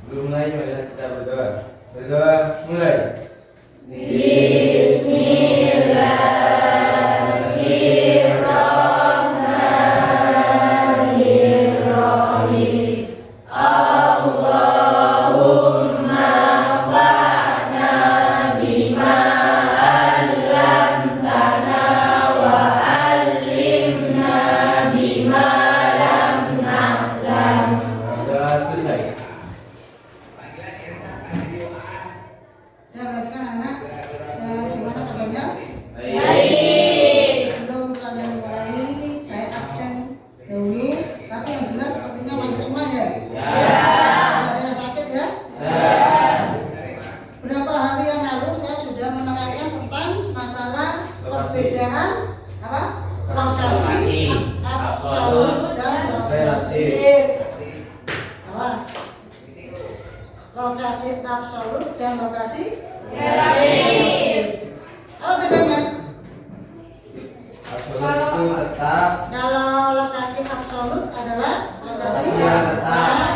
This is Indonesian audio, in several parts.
Belum mulai, mari kita berdoa. Berdoa mulai. Sudah selesai. Ya, berarti kan anak gimana kabarnya? Baik. Sebelum pelajaran mulai, saya absen dahulu, tapi yang jelas sepertinya masuk semua ya. Tidak ada yang sakit ya. Beberapa hari yang lalu saya sudah menerangkan tentang masalah perbedaan apa? Lokasi, absolut dan relatif. Apa? Lokasi absolut dan lokasi relatif. Apa bedanya? Absolut itu tetap. Kalau lokasi absolut adalah lokasi Yang tetap.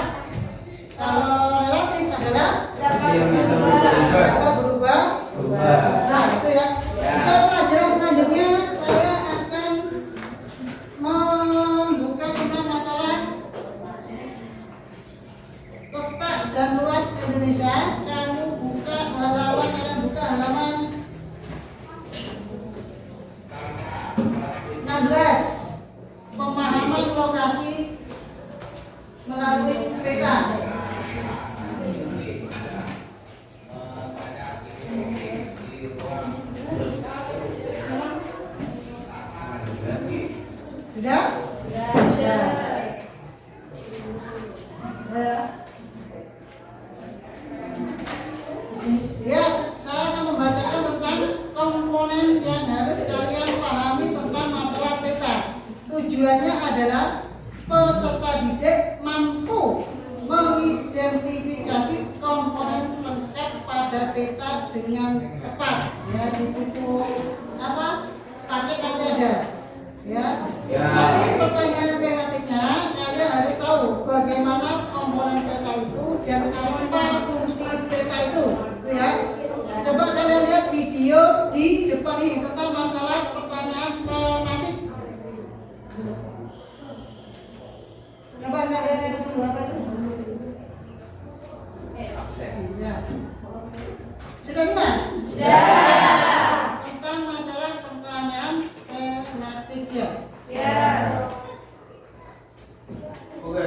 Kalau relatif adalah Lokasi yang bisa berubah. apa berubah. Nah itu ya. Untuk pelajaran selanjutnya saya akan membuka tentang masalah kotak dan luas Indonesia. Kalian buka halaman 16. Pemahaman lokasi melalui peta. Sudah? Sudah. Ya, saya akan membacakan tentang komponen yang harus kalian pahami tentang masalah peta. Tujuannya adalah peserta didik mampu mengidentifikasi komponen lengkap pada peta dengan tepat. Ya, di buku apa? Paket nanti ada. Ya. Tapi pertanyaan tematiknya kalian harus tahu bagaimana komponen peta itu dan apa fungsi peta itu. Ya. Coba kalian lihat video di depan ini tentang masalah pertanyaan tematik. Coba kalian lihat dulu apa itu? Ya. Sudah semua? Sudah. Tentang masalah pertanyaan tematik ya. Oke.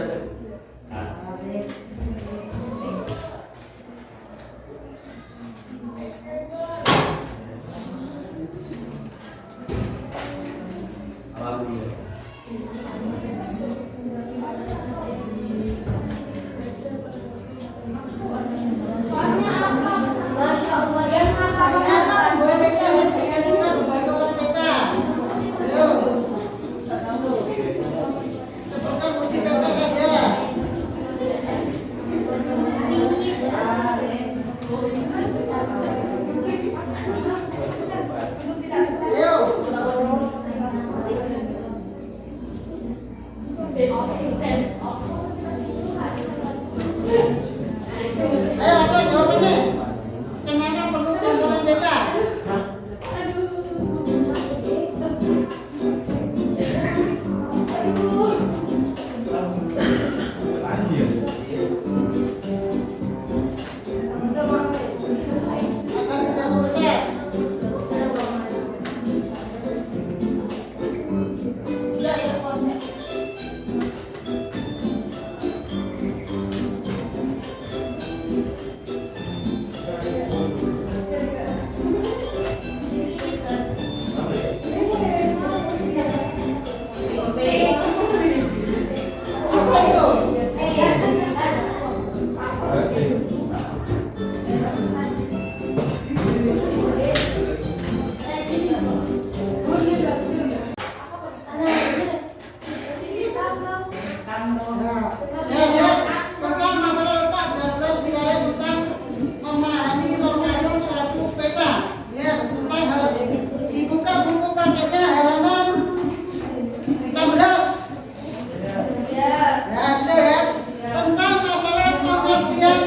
pengertian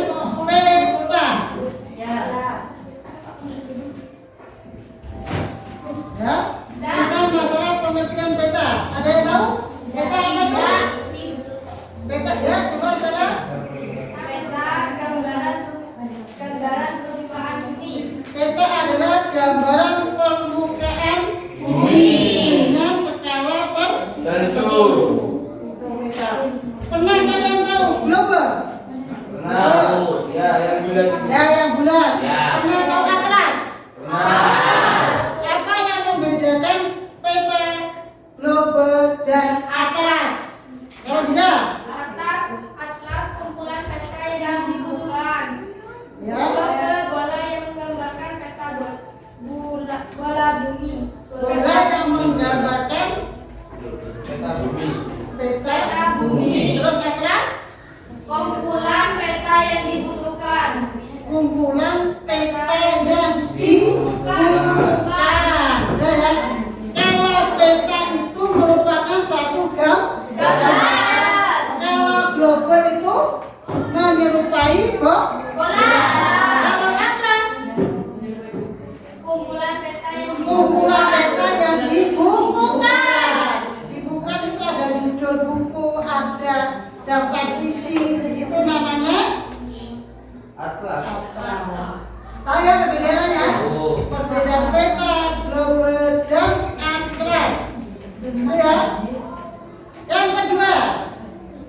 peta. Ya, tentang masalah pengertian peta. Ada yang tahu? Peta apa itu? Peta ya, coba salah. Peta adalah gambaran permukaan bumi dengan skala tertentu. Pernah kalian tahu global? Tahu. Ya, yang bulat. Ya, yang bulat. Ya. Pernah tahu atlas? Pernah. Apa yang membedakan peta global dan atlas? Kalau bisa? Atlas kumpulan peta yang dibutuhkan. Ya. Bola yang menggambarkan peta bola bumi. Bola yang menggambarkan Peta bumi. peta bumi. Terus atlas? Kumpulan peta yang dibutuhkan. Kumpulan peta yang dibutuhkan. Udah ya. Kalau peta itu merupakan suatu gambar. Kalau global itu menyerupai Bola. Kalau atlas, Kumpulan peta yang kumpulan peta yang dibutuhkan. dibukukan itu ada judul buku, ada daftar isi, itu namanya Atlas. atlas. Tahu ya perbedaannya? Oh. Perbedaan peta, global dan atlas. Itu ya. Yang kedua,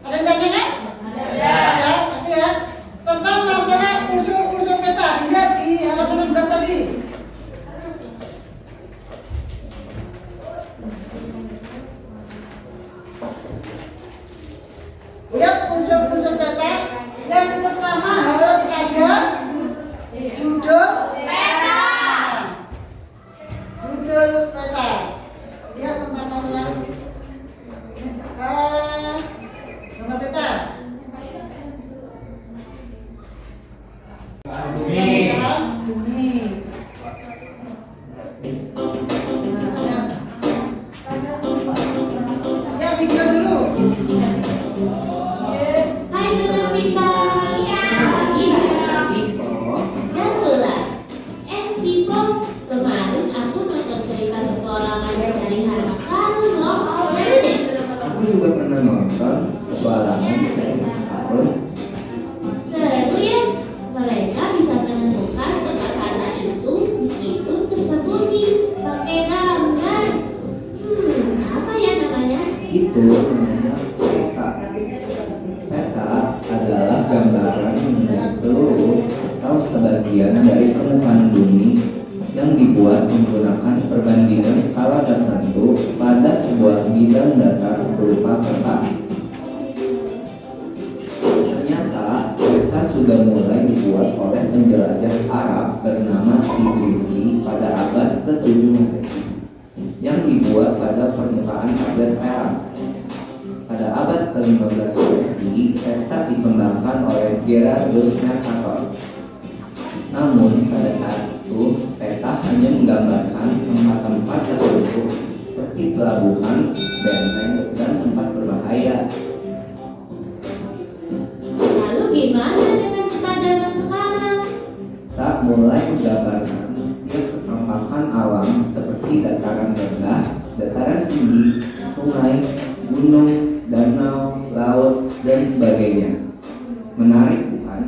ada yang tanyakan? Ada. Ya, itu ya. Tentang masalah unsur-unsur peta, dilihat di halaman 16 tadi. Lihat unsur-unsur peta. Yang pertama harus ada judul Peta. Judul peta. Lihat tentang masalah nama peta. Bumi. Bumi. Ya, video dulu. Hai teman kita. Barulah. People, kemarin aku nonton cerita petualangan mencari harta karun loh. Seru deh. Aku juga pernah nonton petualangan dari Karun. Seru ya. Mereka bisa menemukan tempat harta itu meskipun tersembunyi pakai gambar. Apa ya namanya? Itu namanya peta. Peta adalah gambaran mengenai seluruh atau sebagian dari permukaan bumi yang dibuat menggunakan perbandingan skala tertentu pada sebuah bidang datar berupa peta. Ternyata peta sudah mulai dibuat oleh penjelajah Arab bernama Ibrisi pada abad ke-7 Masehi yang dibuat pada permukaan agar perak. Pada abad ke-15 Masehi, peta dikembangkan oleh Gerardus Mercator. Namun pada saat itu peta hanya menggambarkan tempat-tempat tertentu seperti pelabuhan, benteng, dan tempat berbahaya. Lalu gimana dengan peta zaman sekarang? Tak mulai menggambarkan setiap kenampakan alam seperti dataran rendah, dataran tinggi, sungai, gunung, danau, laut, dan sebagainya. Menarik bukan?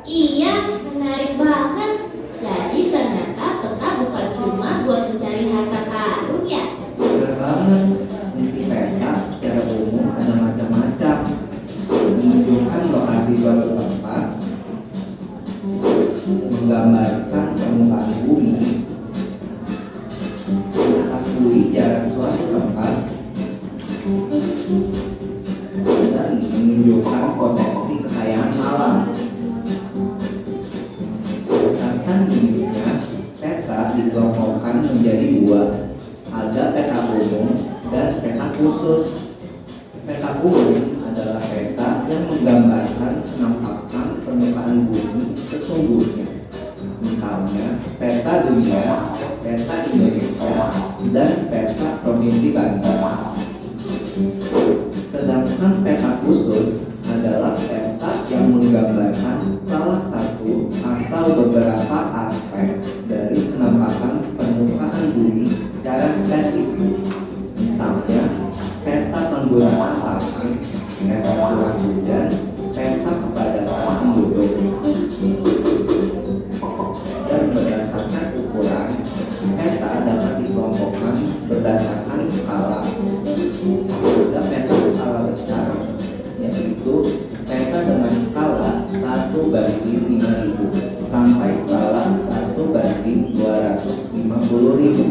Iya, menarik banget. Jadi ternyata peta bukan cuma buat mencari harta karun ya. Benar banget. Fungsi peta secara umum ada macam-macam. Menunjukkan lokasi suatu tempat, menggambarkan permukaan bumi, mengetahui jarak suatu tempat, dan menunjukkan potensi kekayaan alam. Berdasarkan jenisnya, peta dikelompokkan menjadi dua. Ada peta umum dan peta khusus. Peta umum adalah peta yang menggambarkan penampakan permukaan bumi sesungguhnya. Misalnya, peta dunia, peta Indonesia, dan peta provinsi Banten. Sedangkan peta khusus adalah peta yang menggambarkan salah satu atau beberapa aspek dari penampakan permukaan bumi secara spesifik. Misalnya, peta penggunaan lahan, peta curah hujan, peta kepadatan penduduk. Dan berdasarkan ukuran, peta dapat dikelompokkan berdasarkan skala. Ada peta skala besar, yaitu peta dengan skala 1/5000 sampai skala 1/250.000.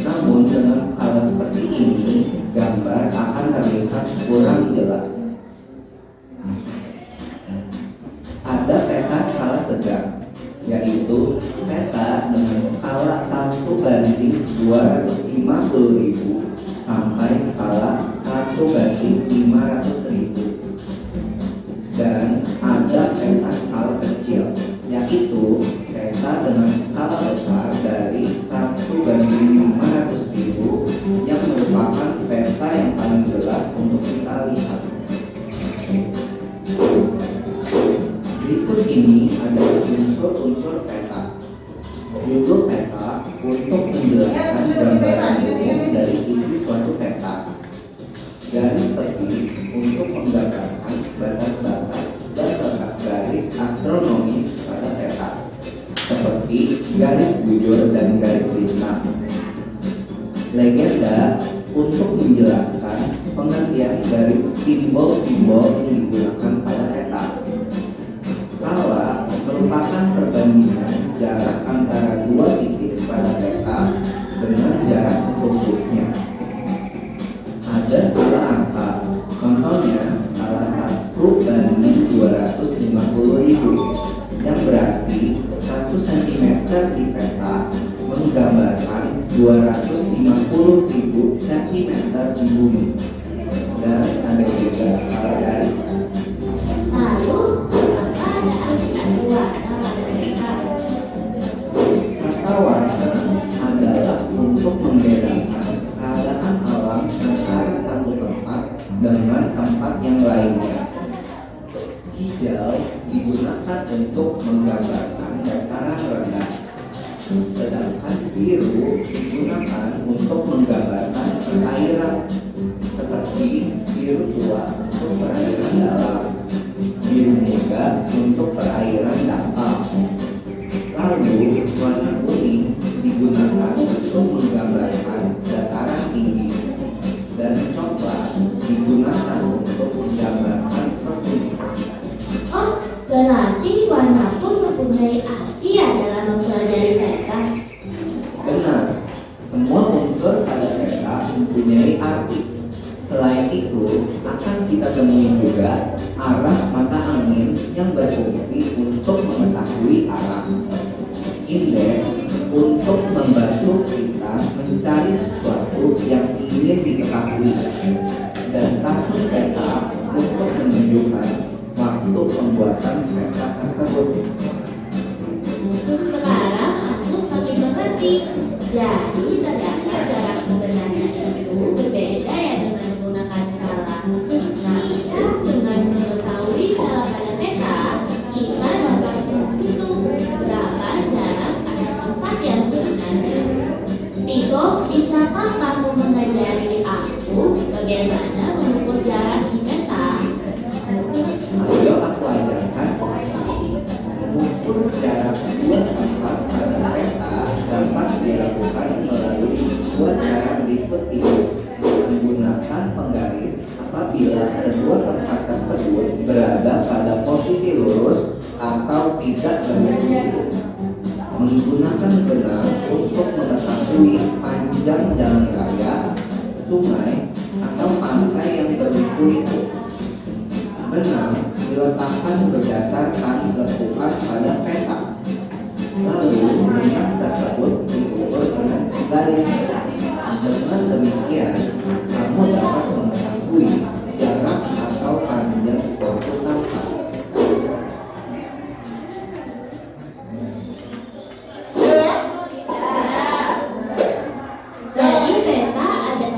Namun dengan skala seperti ini, gambar akan terlihat kurang jelas. Ada peta skala sedang, yaitu peta dengan skala 1/250.000 sampai skala 1/500.000. Dan ada peta skala kecil, yaitu peta dengan skala besar dari 1/500.000 yang merupakan peta yang paling jelas untuk kita lihat. Berikut ini adalah unsur-unsur peta. Judul peta untuk menjelaskan gambaran umum dari isi suatu peta. Garis tepi untuk menggambarkan batas-batas dan letak garis astronomis pada peta, seperti garis bujur dan garis lintang. Legenda untuk menjelaskan pengertian dari simbol-simbol yang digunakan pada peta. Skala merupakan perbandingan jarak antara dua titik pada peta dengan jarak sesungguhnya. Ada skala angka, contohnya skala 1/250.000, yang berarti 1 cm di peta menggambarkan 250.000 cm di bumi. Dan ada juga skala garis. Lalu, apakah ada arti warna pada peta? Kata warna adalah untuk membedakan keadaan alam antara satu tempat dengan tempat yang lainnya. Hijau digunakan untuk menggambarkan dataran rendah, sedangkan biru digunakan untuk menggambarkan perairan, seperti biru tua untuk perairan dalam, biru muda untuk perairan dangkal. Lalu warna kuning digunakan untuk menggambarkan dataran tinggi, dan coklat digunakan untuk menggambarkan perbukitan. Oh, berarti warna pun mempunyai arti ya dalam mempelajari peta. Benar, semua unsur pada peta mempunyai arti. Selain itu, akan kita temui juga arah mata angin yang berfungsi untuk mengetahui arah. Indeks untuk membantu kita mencari sesuatu yang ingin diketahui, dan kartu peta untuk menunjukkan waktu pembuatan peta tersebut. Sekarang aku semakin mengerti. Jadi ternyata jarak sebenarnya itu berbeda ya dengan menggunakan skala. Nah, dengan mengetahui skala pada peta, kita dapat menghitung berapa jarak pada tempat yang sebenarnya. Tiko, bisakah kamu mengajari aku bagaimana mengukur jarak di peta? Ayo aku ajarkan. Mengukur jarak dua tempat pada peta dapat dilakukan melalui dua cara berikut ini. Menggunakan penggaris apabila kedua tempat tersebut berada pada posisi lurus atau tidak berlubang. Menggunakan benang untuk mengetahui panjang jalan raya, sungai, atau pantai yang berliku-liku. Benang diletakkan berdasarkan lekukan pada peta. Lalu benang tersebut diukur dengan garis. Dengan demikian, kamu dapat mengetahui jarak atau panjang suatu tempat. Jadi peta ada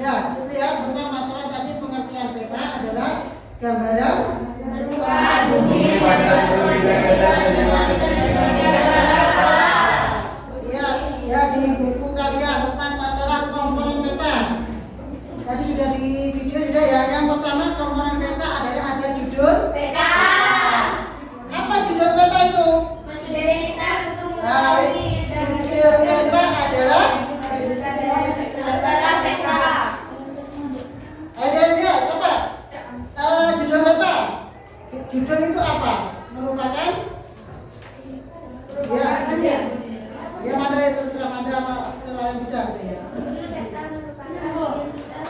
Nah, itu ya tentang masalah tadi pengertian peta adalah Gambaran Bumi pada suri ya di buku karya tentang masalah komponen peta. Tadi sudah di video sudah ya. Yang pertama komponen peta adalah ada judul. Peta. Apa judul peta itu? Menjadi kita untuk Nah, mengetahui dan judul peta adalah tentang peta. ada dia apa? Judul peta. Judul itu apa? Merupakan ya mana itu serang ada apa selain bisa.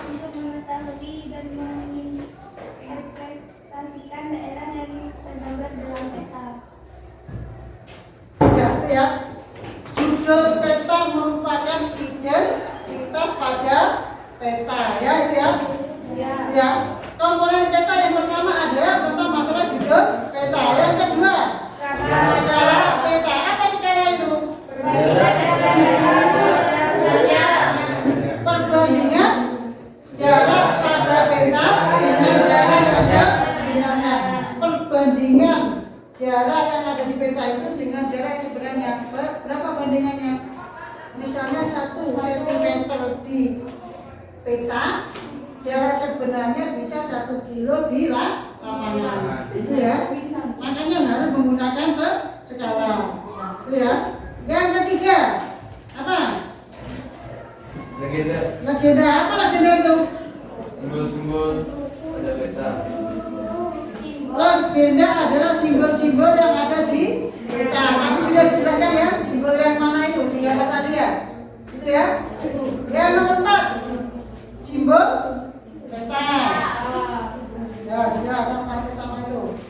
Untuk mengetahui dan menginterpretasikan daerah yang tergambar dalam peta. Ya, itu ya. Judul peta merupakan identitas pada peta. Ya, itu ya. Ya. Komponen peta yang pertama adalah tentang masalah judul peta. Yang kedua, skala peta. Apa skala itu? Perbandingan jarak pada peta dengan jarak yang sebenarnya. Perbandingan jarak yang ada di peta itu dengan jarak yang sebenarnya. Berapa bandingannya? Misalnya 1 cm di peta, jarak sebenarnya bisa 1 kilo di lapangan. Itu ya. Makanya harus menggunakan skala. Itu ya. Yang ketiga, apa? legenda. Legenda. Apa legenda itu? Simbol-simbol pada peta. Legenda adalah simbol-simbol yang ada di peta. Tadi sudah dijelaskan ya, simbol yang mana itu di gambar tadi ya. Itu ya. Yang nomor 4, simbol peta. Ya, jelas sama itu.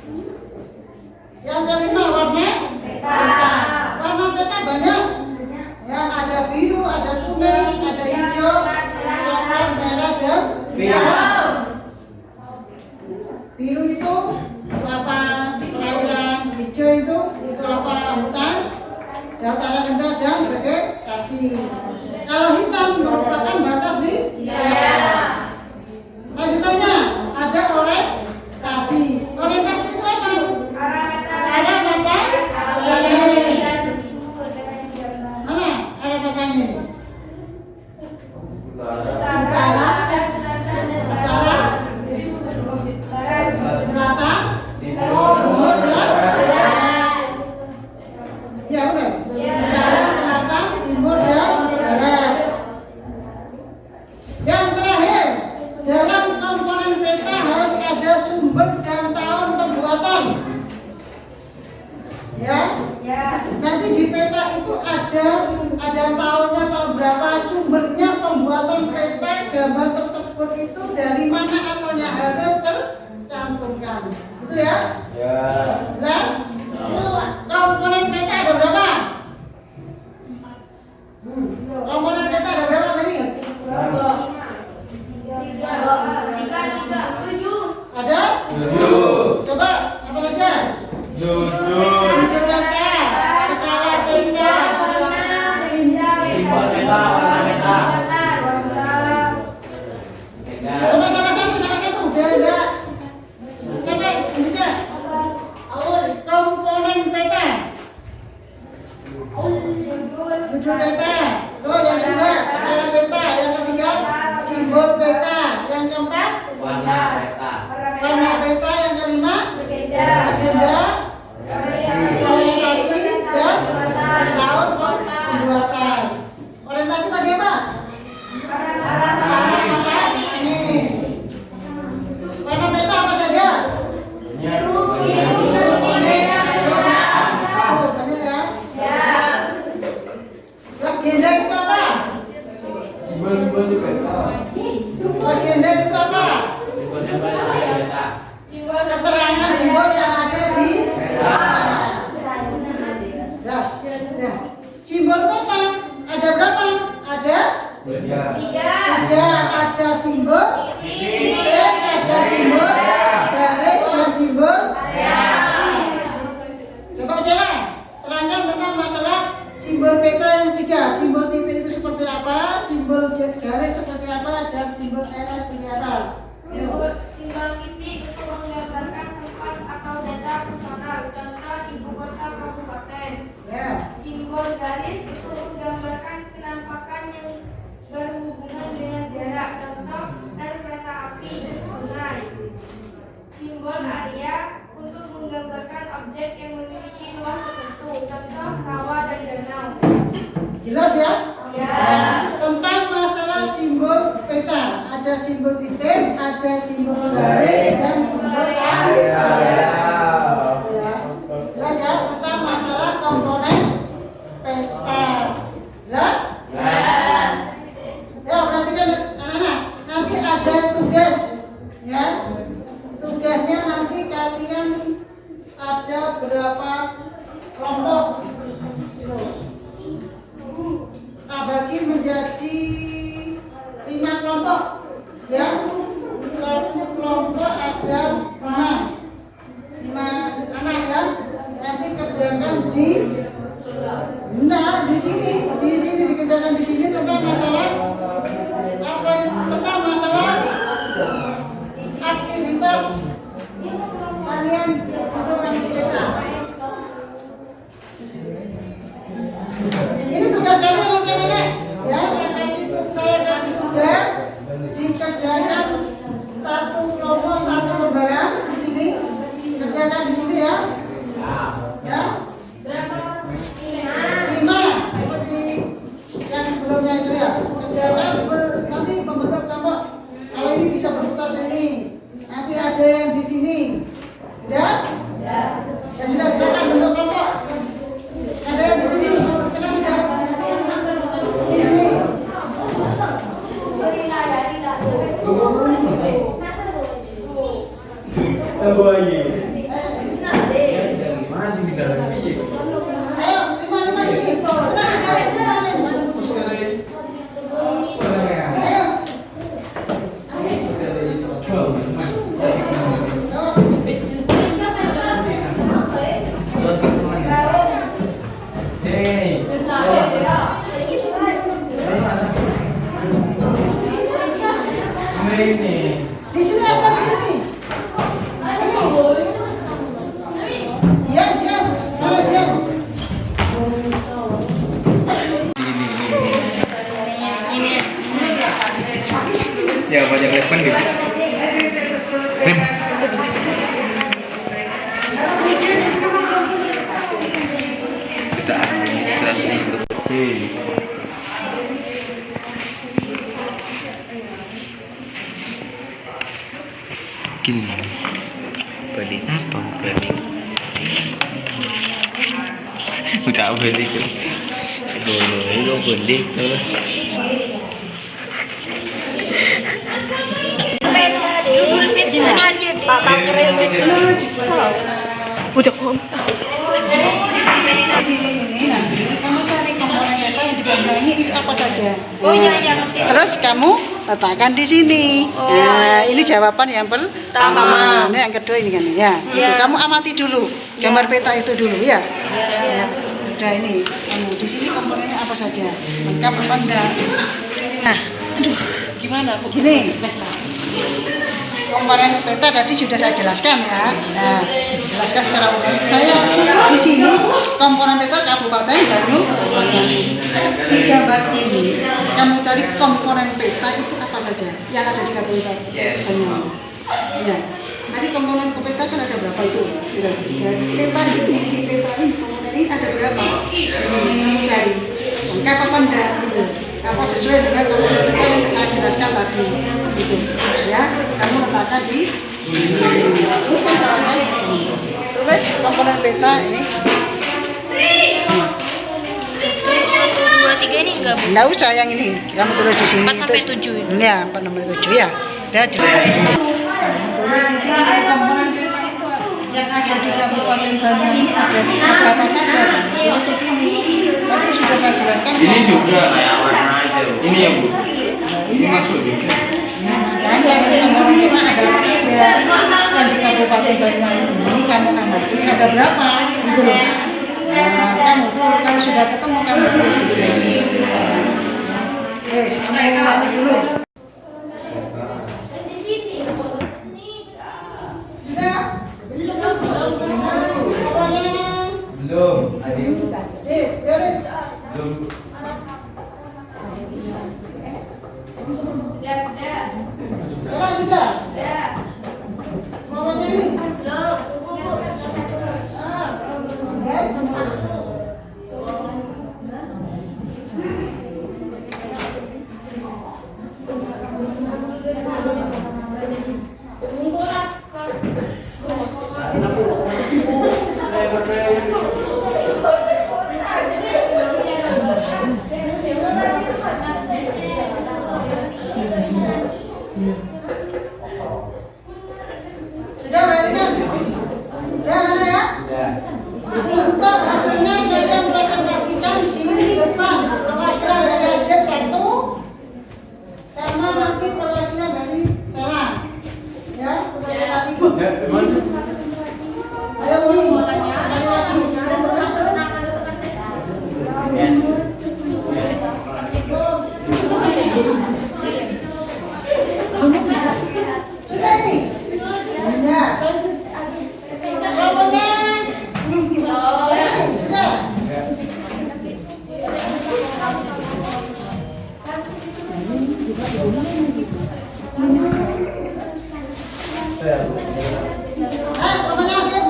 Yang kelima, warna peta. Warna peta banyak. Ya, ada biru, ada kuning, ada hijau, coklat, merah, dan biru. Biru itu apa perairan, hijau itu apa hutan, dataran rendah dan vegetasi. Kalau hitam merupakan batas wilayah. Lanjutannya ada orientasi. Orientasi itu apa? Arah mata angin. Mana arah mata angin? Utara. Utara, selatan, timur, dan barat. Ya benar. Utara, selatan, timur, dan barat. Yang terakhir, dalam komponen peta harus ada sumber dan tahun pembuatan. Ya. Nanti di peta itu ada tahunnya, tahun berapa, sumbernya pembuatan peta gambar tersebut itu dari mana asalnya harus tercantumkan. Itu ya. Ya. Jelas? Komponen peta ada berapa? Komponen peta ada berapa tadi? Ada? 7. Coba apa saja? Judul. Judul peta, skala peta, Simbol peta, warna peta. Coba salah satu, biar enggak sampai bisa. Komponen peta. simbol titik, ada simbol garis dan simbol area. Jelas ya tentang masalah komponen peta. Jelas? Jelas. Ya perhatikan anak-anak. Nanti ada tugas, ya. Tugasnya nanti kalian ada berapa kelompok? Kita bagi menjadi 5 kelompok. Yang satu kelompok ada 5 anak ya. Nanti kerjakan di sini dikerjakan di sini tentang masalah apa? Tentang masalah aktivitas kalian menggunakan peta. Ini tugas kalian anak-anak. Ya, saya kasih tugas dikerjakan satu kelompok satu lembaran di sini. Kerjakan di sini ya. Ya. 5 seperti yang sebelumnya itu ya. Kerjakan nanti membentuk kelompok. Kalau ini bisa berputar sini. Nanti ada yang di sini. Ya? Ya. Ya sudah kerjakan bentuk kelompok. Ada yang di sini. Sekarang sudah. Di sini. Gimana sih kita lagi? Ayo, 5 sini. Sekarang. Ayo. Di sini apa di sini? Diam. Mana diam? Ya banyak depan gitu. Rem. Kita administrasi bersih. Gini. Balik apa balik? Udah balik tu. Dulu balik tu. Di sini ini nanti kamu cari komponen peta yang dibangungi itu apa saja. Oh iya yang Terus kamu letakkan di sini. Nah, ini jawaban yang pertama. Ini yang kedua ini kan ya. Itu kamu amati dulu gambar peta itu dulu ya. Ya. Udah ini. Kamu di sini komponennya apa saja? Lengkap apa enggak? Nah, aduh, gimana? Begini. Komponen peta tadi sudah saya jelaskan ya. Nah, jelaskan secara umum. Saya di sini komponen peta Kabupaten Bandung. Di gambar ini kamu cari komponen peta itu apa saja yang ada di Kabupaten Bandung. Ya. Nanti komponen peta kan ada berapa itu? Ya, peta ini, di peta ini komponen ini ada berapa? Di sini kamu cari. Lengkap apa enggak gitu. Apa sesuai dengan komponen peta yang saya jelaskan tadi gitu. Ya, kamu letakkan di bukan caranya tulis komponen peta ini. 1, 2, 3 ini enggak Enggak usah yang ini, kamu tulis di sini. 4 sampai 7 ini. Ya, 4 sampai 7 ya. Udah jelas. Tulis di sini komponen peta itu yang ada di Kabupaten Bandung ini ada berapa saja? Tulis di sini. Tadi sudah saya jelaskan. Ini juga kayak warna itu. Ini ya Bu. Ini maksud juga. Makanya ini komponen peta ada apa saja yang di Kabupaten Bandung ini kamu amati ada berapa gitu loh. Nah, kamu tuh kalau sudah ketemu kamu tulis di sini. Wes, kamu amati dulu. Sudah? Belum. Pokoknya. Belum. Jadi. Belum. Sekarang sudah. Pokoknya ini. Ayo Umi. Sudah ini. Ya. Kelompoknya. Sudah. Kelompoknya Adit.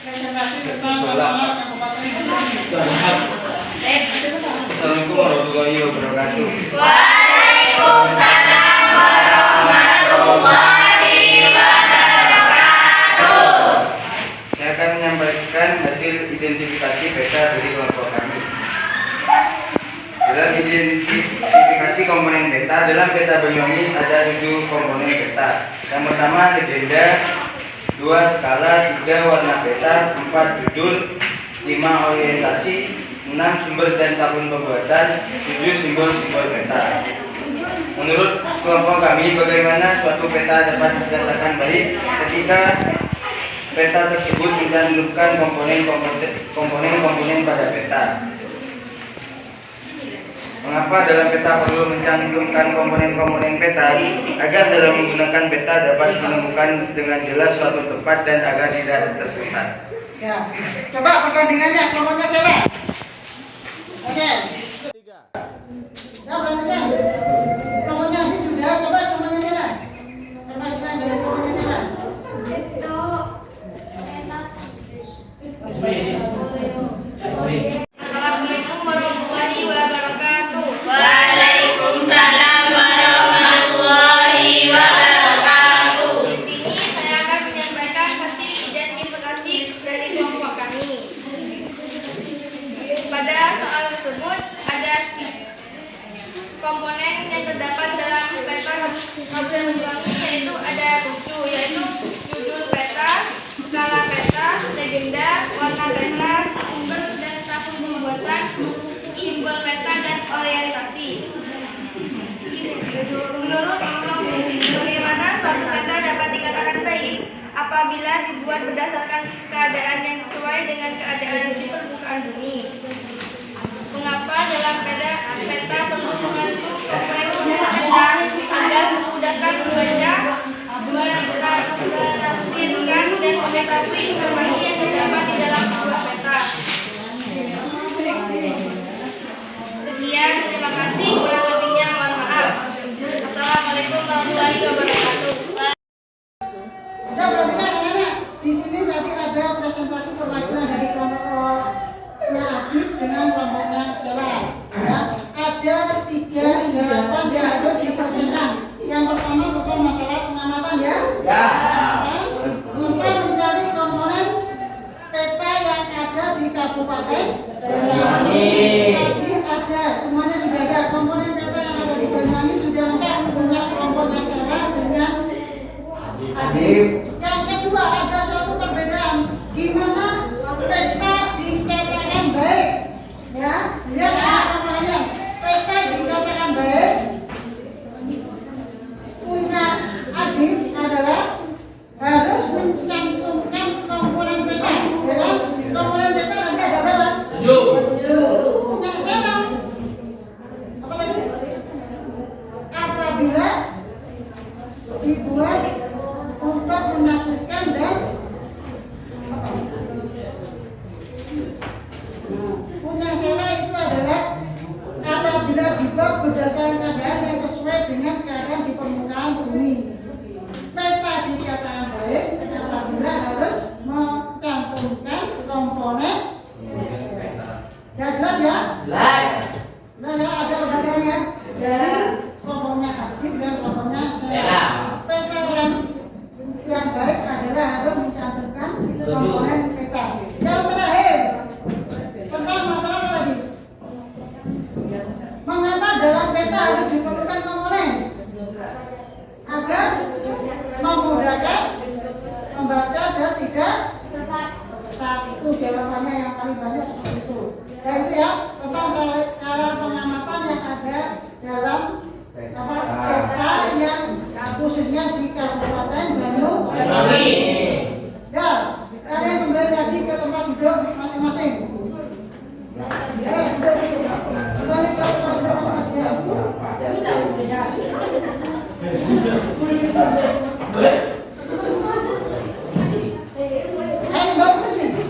Presentasi tentang masalah Kabupaten Assalamualaikum warahmatullahi wabarakatuh. Waalaikumsalam warahmatullahi wabarakatuh. Saya akan menyampaikan hasil identifikasi peta dari kelompok kami. Dalam identifikasi komponen peta, dalam peta Banyuwangi ada 7 komponen peta. Yang pertama legenda, 2 skala, 3 warna peta, 4 judul, 5 orientasi, 6 sumber dan tahun pembuatan, 7 simbol-simbol peta. Menurut kelompok kami, bagaimana suatu peta dapat dikatakan baik ketika peta tersebut mencantumkan komponen-komponen pada peta. Mengapa dalam peta perlu mencantumkan komponen-komponen peta? Agar dalam menggunakan peta dapat menemukan dengan jelas suatu tempat dan agar tidak tersesat. Ya. Coba perbandingannya kelompoknya siapa? Oke. Ya, perhatikan. Kelompoknya Adit sudah, coba kelompoknya siapa? Perbandingan dari kelompoknya siapa? Assalamualaikum warahmatullahi wabarakatuh. Waalaikumsalam warahmatullahi wabarakatuh. Di sini saya akan menyampaikan hasil identifikasi dari kelompok kami. Pada soal tersebut ada komponen yang terdapat dalam peta Kabupaten Banyuwangi, yaitu ada 7, yaitu judul peta, skala peta, legenda, warna peta, sumber dan tahun pembuatan, simbol peta dan orientasi. Menurut bagaimana suatu peta dapat dikatakan baik apabila dibuat berdasarkan keadaan yang sesuai dengan keadaan di permukaan bumi. Mengapa dalam peta perlu mengandung komponen peta agar memudahkan membaca, menafsirkan dan mengetahui informasi yang terdapat di dalam sebuah peta. Sekian, terima kasih. Kurang lebihnya mohon maaf. Assalamualaikum warahmatullahi wabarakatuh. Udah perhatikan anak-anak. Di sini tadi ada presentasi perwakilan dari kelompoknya Adit dengan kelompoknya Sela. Ya, ada 3 jawaban yang harus diselesaikan. Yang pertama tentang masalah pengamatan ya. Ya. Kita mencari komponen peta yang ada di Kabupaten Banyuwangi. Tadi ada, semuanya sudah ada. Komponen peta yang ada di Banyuwangi sudah lengkap, punya kelompoknya Sela dengan Adit. Yang kedua ada suatu perbedaan di mana peta dikatakan baik. Ya, lihat komponennya. Peta dikatakan baik. Punya Adit adalah harus mencantumkan komponen peta. Ya, komponen peta nanti ada berapa? 7. Punya Sela apa lagi? Apabila dibuat untuk menafsirkan dan punya Sela itu adalah apabila dibuat berdasarkan keadaan yang sesuai dengan keadaan di permukaan bumi. Peta dikatakan baik apabila harus mencantumkan komponen. Ya jelas ya? Jelas. Nah ya ada perbedaannya dari kelompoknya Adit dan kelompoknya Sela. Peta yang baik adalah harus Ayo bantu sini.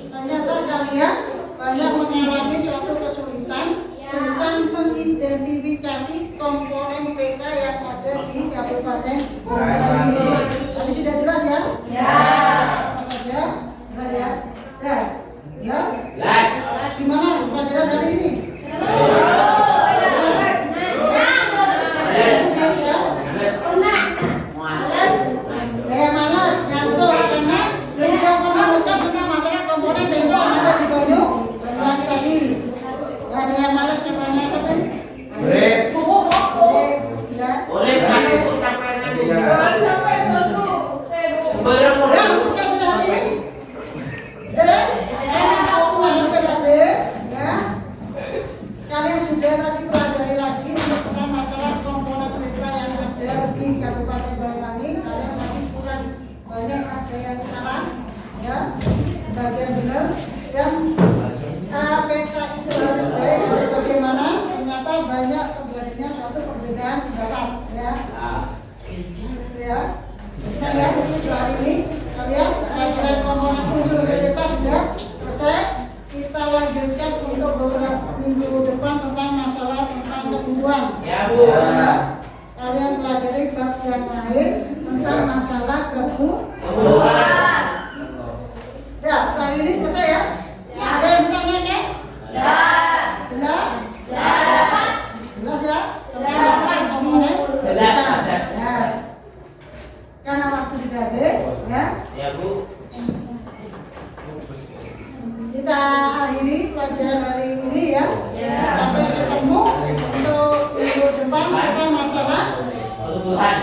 Ternyata kalian banyak mengalami suatu kesulitan tentang mengidentifikasi komponen peta yang ada di Kabupaten Banyuwangi. Tadi sudah jelas ya? Ya. Apa saja? Jelas ya? Ya. Jelas? Jelas. Gimana pelajaran hari ini? Saya malas, ngantuk karena belajar menemukan tentang masalah komponen peta yang ada di Banyuwangi tadi. Ada yang malas katanya siapa ini? Ya. Kalian sudah tadi pelajari lagi tentang masalah komponen peta yang ada di Kabupaten Banyuwangi. Kalian masih kurang banyak, ada yang salah, ya, sebagian benar. Yang peta itu harus baik, harus bagaimana? Ternyata banyak terjadinya suatu perbedaan pendapat, ya. Ya. Saya setelah ini kalian pelajaran komponen unsur peta sudah selesai. Kita lanjutkan untuk beberapa minggu depan tentang masalah tentang kebutuhan. Ya, Bu. Kalian pelajari bab yang lain tentang masalah kebutuhan. Ya, kali ini selesai ya? Ada yang bisa nanya? Ya. Jelas? Jelas. Jelas ya? Tentang masalah komponen? Jelas. Ya. Karena waktu sudah habis, ya? Ya, Bu. Kita akhiri pelajaran hari ini ya. Sampai ketemu untuk minggu depan tentang masalah kebutuhan.